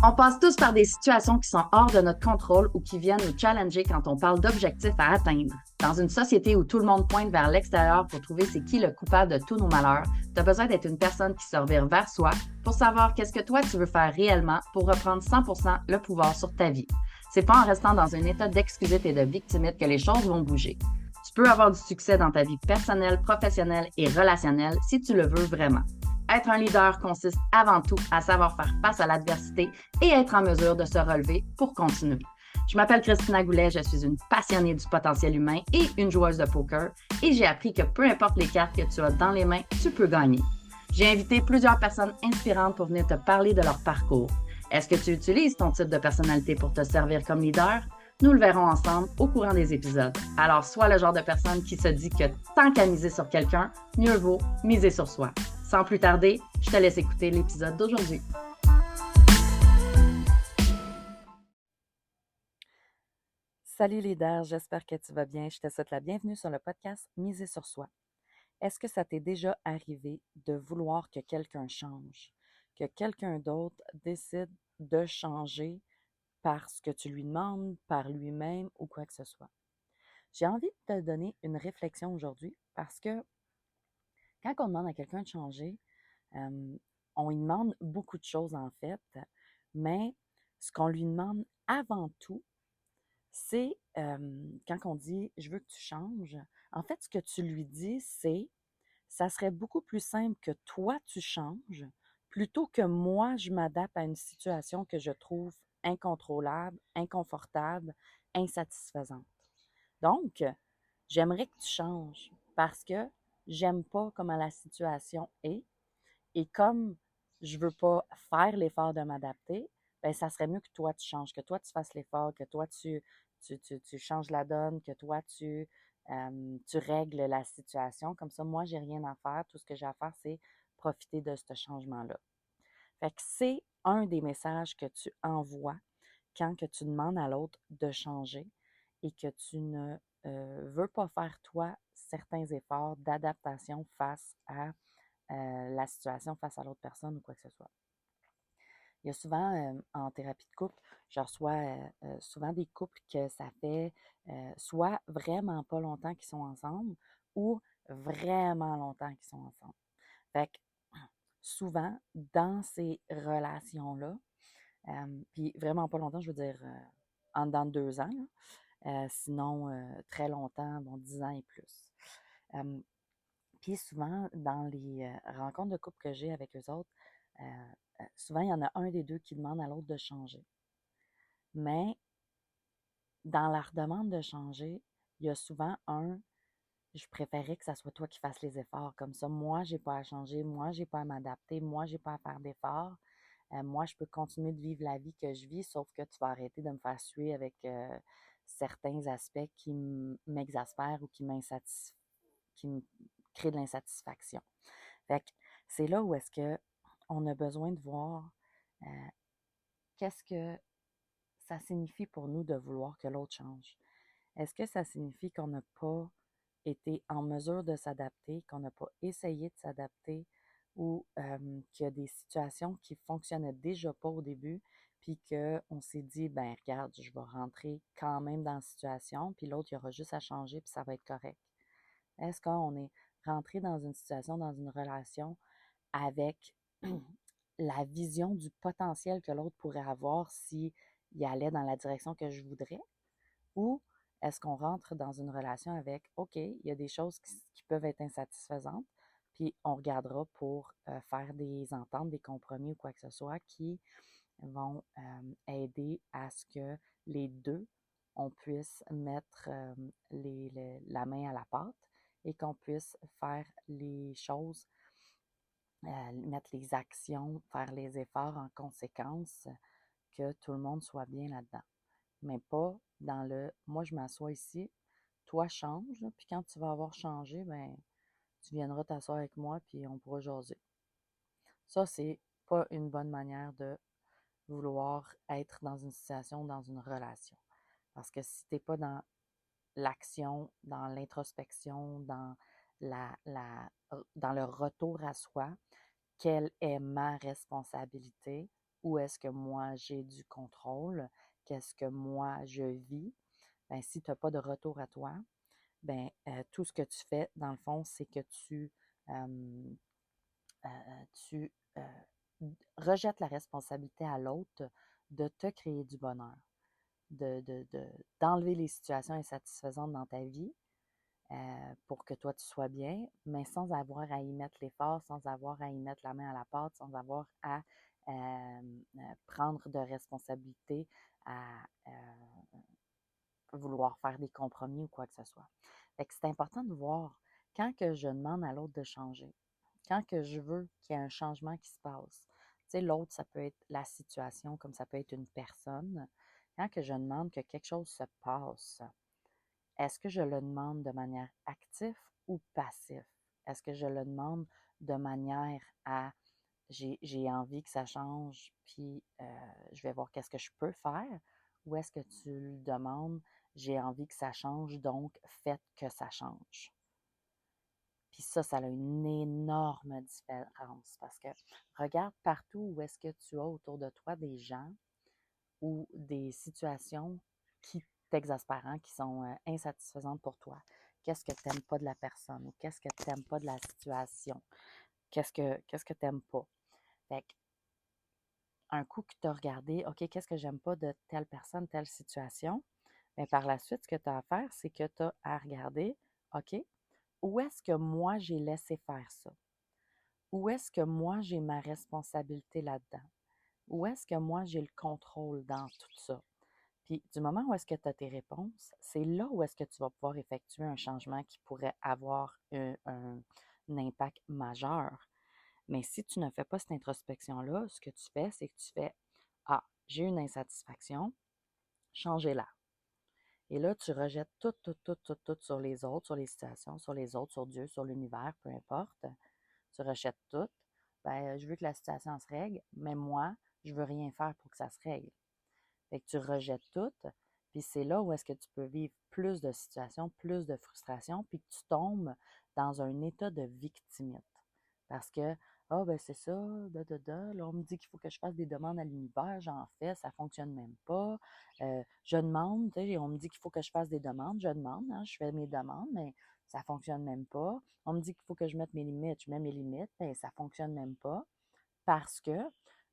On passe tous par des situations qui sont hors de notre contrôle ou qui viennent nous challenger quand on parle d'objectifs à atteindre. Dans une société où tout le monde pointe vers l'extérieur pour trouver c'est qui le coupable de tous nos malheurs, tu as besoin d'être une personne qui se revire vers soi pour savoir qu'est-ce que toi tu veux faire réellement pour reprendre 100% le pouvoir sur ta vie. C'est pas en restant dans un état d'excusite et de victimite que les choses vont bouger. Tu peux avoir du succès dans ta vie personnelle, professionnelle et relationnelle si tu le veux vraiment. Être un leader consiste avant tout à savoir faire face à l'adversité et être en mesure de se relever pour continuer. Je m'appelle Christina Goulet, je suis une passionnée du potentiel humain et une joueuse de poker et j'ai appris que peu importe les cartes que tu as dans les mains, tu peux gagner. J'ai invité plusieurs personnes inspirantes pour venir te parler de leur parcours. Est-ce que tu utilises ton type de personnalité pour te servir comme leader? Nous le verrons ensemble au courant des épisodes. Alors, sois le genre de personne qui se dit que tant qu'à miser sur quelqu'un, mieux vaut miser sur soi. Sans plus tarder, je te laisse écouter l'épisode d'aujourd'hui. Salut leader, j'espère que tu vas bien. Je te souhaite la bienvenue sur le podcast Miser sur soi. Est-ce que ça t'est déjà arrivé de vouloir que quelqu'un change, que quelqu'un d'autre décide de changer parce que tu lui demandes, par lui-même ou quoi que ce soit? J'ai envie de te donner une réflexion aujourd'hui parce que quand on demande à quelqu'un de changer, euh, on lui demande beaucoup de choses en fait, mais ce qu'on lui demande avant tout, c'est quand on dit je veux que tu changes, en fait, ce que tu lui dis, c'est ça serait beaucoup plus simple que toi tu changes plutôt que moi je m'adapte à une situation que je trouve incontrôlable, inconfortable, insatisfaisante. Donc, j'aimerais que tu changes parce que j'aime pas comment la situation est et comme je veux pas faire l'effort de m'adapter, ben ça serait mieux que toi tu changes, que toi tu fasses l'effort, que toi tu changes la donne, que toi tu règles la situation. Comme ça, moi, j'ai rien à faire. Tout ce que j'ai à faire, c'est profiter de ce changement-là. Fait que c'est un des messages que tu envoies quand que tu demandes à l'autre de changer et que tu ne veux pas faire toi certains efforts d'adaptation face à la situation face à l'autre personne ou quoi que ce soit. Il y a souvent en thérapie de couple, je reçois souvent des couples que ça fait soit vraiment pas longtemps qu'ils sont ensemble ou vraiment longtemps qu'ils sont ensemble. Fait que souvent, dans ces relations-là, puis vraiment pas longtemps, je veux dire en dedans de 2 ans, sinon très longtemps, bon, 10 ans et plus. Puis souvent, dans les rencontres de couple que j'ai avec eux autres, souvent, il y en a un des deux qui demande à l'autre de changer. Mais dans leur demande de changer, il y a souvent je préférais que ça soit toi qui fasses les efforts. Comme ça, moi, j'ai pas à changer, moi, j'ai pas à m'adapter, moi, j'ai pas à faire d'efforts. Moi, je peux continuer de vivre la vie que je vis, sauf que tu vas arrêter de me faire suer avec certains aspects qui m'exaspèrent ou qui me créent de l'insatisfaction. Fait que c'est là où est-ce que on a besoin de voir euh, qu'est-ce que ça signifie pour nous de vouloir que l'autre change. Est-ce que ça signifie qu'on n'a pas été en mesure de s'adapter, qu'on n'a pas essayé de s'adapter ou qu'il y a des situations qui fonctionnaient déjà pas au début, puis qu'on s'est dit, ben regarde, je vais rentrer quand même dans la situation, puis l'autre, il aura juste à changer, puis ça va être correct. Est-ce qu'on est rentré dans une situation, dans une relation avec la vision du potentiel que l'autre pourrait avoir s'il allait dans la direction que je voudrais? Ou est-ce qu'on rentre dans une relation avec, OK, il y a des choses qui peuvent être insatisfaisantes, puis on regardera pour faire des ententes, des compromis ou quoi que ce soit qui vont aider à ce que les deux, on puisse mettre la main à la pâte et qu'on puisse faire les choses, mettre les actions, faire les efforts en conséquence, que tout le monde soit bien là-dedans. Mais pas dans le moi, je m'assois ici, toi change, puis quand tu vas avoir changé, ben, tu viendras t'asseoir avec moi, puis on pourra jaser. Ça, c'est pas une bonne manière de vouloir être dans une situation, dans une relation. Parce que si t'es pas dans l'action, dans l'introspection, dans le retour à soi, quelle est ma responsabilité où est-ce que moi j'ai du contrôle, qu'est-ce que moi je vis. Ben, si tu n'as pas de retour à toi, ben, tout ce que tu fais, dans le fond, c'est que tu rejettes la responsabilité à l'autre de te créer du bonheur, d'enlever les situations insatisfaisantes dans ta vie pour que toi tu sois bien, mais sans avoir à y mettre l'effort, sans avoir à y mettre la main à la pâte, sans avoir à prendre de responsabilité, à vouloir faire des compromis ou quoi que ce soit. Fait que c'est important de voir quand que je demande à l'autre de changer, quand que je veux qu'il y ait un changement qui se passe. Tu sais, l'autre, ça peut être la situation, comme ça peut être une personne. Quand que je demande que quelque chose se passe, est-ce que je le demande de manière active ou passive? Est-ce que je le demande de manière à j'ai envie que ça change, puis je vais voir qu'est-ce que je peux faire? Ou est-ce que tu le demandes, j'ai envie que ça change, donc faites que ça change? Puis ça a une énorme différence parce que regarde partout où est-ce que tu as autour de toi des gens ou des situations qui t'exaspèrent, hein, qui sont insatisfaisantes pour toi. Qu'est-ce que tu n'aimes pas de la personne ou qu'est-ce que tu n'aimes pas de la situation? Qu'est-ce que tu n'aimes pas? Fait un coup que tu as regardé, OK, qu'est-ce que j'aime pas de telle personne, telle situation? Bien, par la suite, ce que tu as à faire, c'est que tu as à regarder, OK, où est-ce que moi j'ai laissé faire ça? Où est-ce que moi j'ai ma responsabilité là-dedans? Où est-ce que moi j'ai le contrôle dans tout ça? Puis du moment où est-ce que tu as tes réponses, c'est là où est-ce que tu vas pouvoir effectuer un changement qui pourrait avoir un impact majeur. Mais si tu ne fais pas cette introspection-là, ce que tu fais, c'est que tu fais ah, j'ai une insatisfaction, changez-la. Et là, tu rejettes tout sur les autres, sur les situations, sur les autres, sur Dieu, sur l'univers, peu importe. Tu rejettes tout. Ben, je veux que la situation se règle, mais moi, je veux rien faire pour que ça se règle. Fait que tu rejettes tout, puis c'est là où est-ce que tu peux vivre plus de situations, plus de frustration, puis que tu tombes dans un état de victimite. Parce que, ah ben c'est ça, là on me dit qu'il faut que je fasse des demandes à l'univers, j'en fais, ça fonctionne même pas. Je demande, tu sais, on me dit qu'il faut que je fasse des demandes, je demande, hein, je fais mes demandes, mais ça fonctionne même pas. On me dit qu'il faut que je mette mes limites, je mets mes limites, mais ça fonctionne même pas. Parce que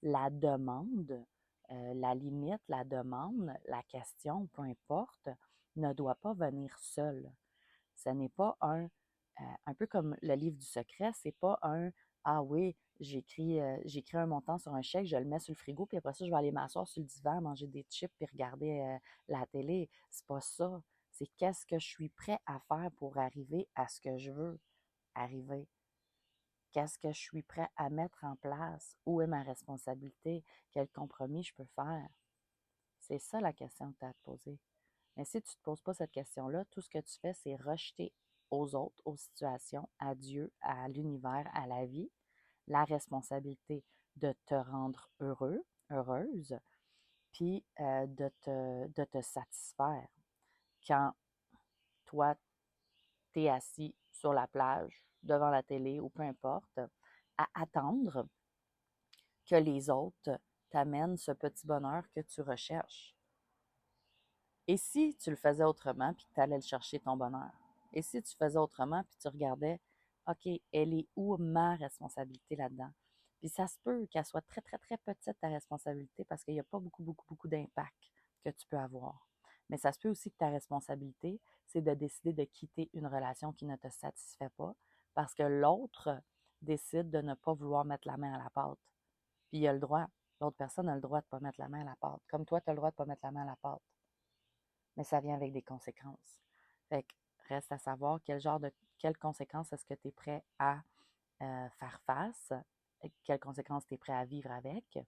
la demande, la limite, la demande, la question, peu importe, ne doit pas venir seule. Ce n'est pas un peu comme le livre du secret, c'est pas un ah oui, j'écris un montant sur un chèque, je le mets sur le frigo, puis après ça, je vais aller m'asseoir sur le divan, manger des chips, puis regarder la télé. C'est pas ça. C'est qu'est-ce que je suis prêt à faire pour arriver à ce que je veux arriver. Qu'est-ce que je suis prêt à mettre en place? Où est ma responsabilité? Quel compromis je peux faire? C'est ça la question que tu as à te poser. Mais si tu ne te poses pas cette question-là, tout ce que tu fais, c'est rejeter aux autres, aux situations, à Dieu, à l'univers, à la vie, la responsabilité de te rendre heureux, heureuse, puis de te satisfaire. Quand toi, tu es assis sur la plage, devant la télé ou peu importe, à attendre que les autres t'amènent ce petit bonheur que tu recherches. Et si tu le faisais autrement, puis que tu allais le chercher ton bonheur? Et si tu faisais autrement, puis tu regardais, OK, elle est où ma responsabilité là-dedans? Puis ça se peut qu'elle soit très, très, très petite, ta responsabilité, parce qu'il n'y a pas beaucoup d'impact que tu peux avoir. Mais ça se peut aussi que ta responsabilité, c'est de décider de quitter une relation qui ne te satisfait pas, parce que l'autre décide de ne pas vouloir mettre la main à la pâte. Puis il a le droit. L'autre personne a le droit de ne pas mettre la main à la pâte. Comme toi, tu as le droit de ne pas mettre la main à la pâte. Mais ça vient avec des conséquences. Fait que reste à savoir quelles conséquences est-ce que tu es prêt à faire face, quelles conséquences tu es prêt à vivre avec. Puis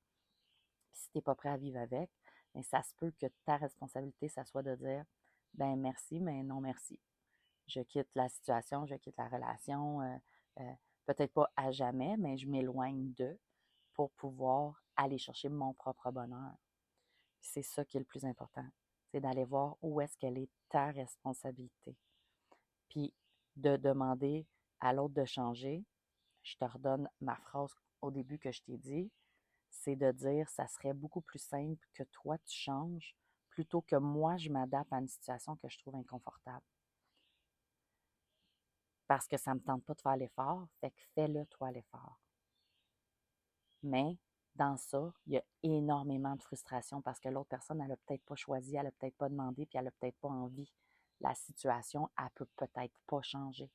si tu n'es pas prêt à vivre avec, bien, ça se peut que ta responsabilité, ça soit de dire ben merci, mais non merci. Je quitte la situation, je quitte la relation, euh, peut-être pas à jamais, mais je m'éloigne d'eux pour pouvoir aller chercher mon propre bonheur. C'est ça qui est le plus important. C'est d'aller voir où est-ce qu'elle est ta responsabilité. Puis de demander à l'autre de changer. Je te redonne ma phrase au début que je t'ai dit. c'est de dire ça serait beaucoup plus simple que toi tu changes plutôt que moi je m'adapte à une situation que je trouve inconfortable. Parce que ça ne me tente pas de faire l'effort, fait que fais-le toi l'effort. Mais dans ça, il y a énormément de frustration parce que l'autre personne, elle n'a peut-être pas choisi, elle n'a peut-être pas demandé, puis elle n'a peut-être pas envie. La situation, elle peut peut-être pas changer.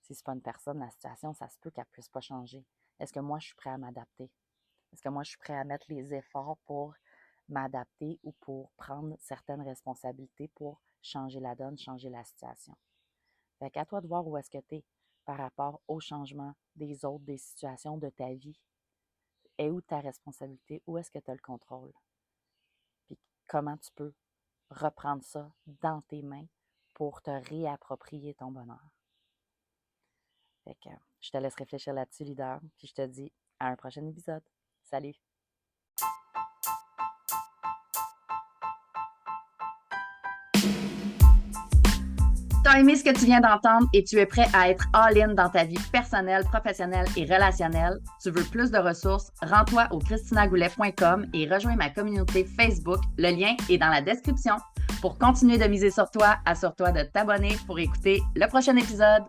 Si ce n'est pas une personne, la situation, ça se peut qu'elle ne puisse pas changer. Est-ce que moi, je suis prêt à m'adapter? Est-ce que moi, je suis prêt à mettre les efforts pour m'adapter ou pour prendre certaines responsabilités pour changer la donne, changer la situation? Fait qu'à toi de voir où est-ce que tu es par rapport au changement des autres, des situations de ta vie. Et où ta responsabilité? Où est-ce que tu as le contrôle? Puis comment tu peux reprendre ça dans tes mains pour te réapproprier ton bonheur? Fait que je te laisse réfléchir là-dessus, leader, puis je te dis à un prochain épisode. Salut! T'as aimé ce que tu viens d'entendre et tu es prêt à être all-in dans ta vie personnelle, professionnelle et relationnelle? Tu veux plus de ressources? Rends-toi au christinagoulet.com et rejoins ma communauté Facebook. Le lien est dans la description. Pour continuer de miser sur toi, assure-toi de t'abonner pour écouter le prochain épisode.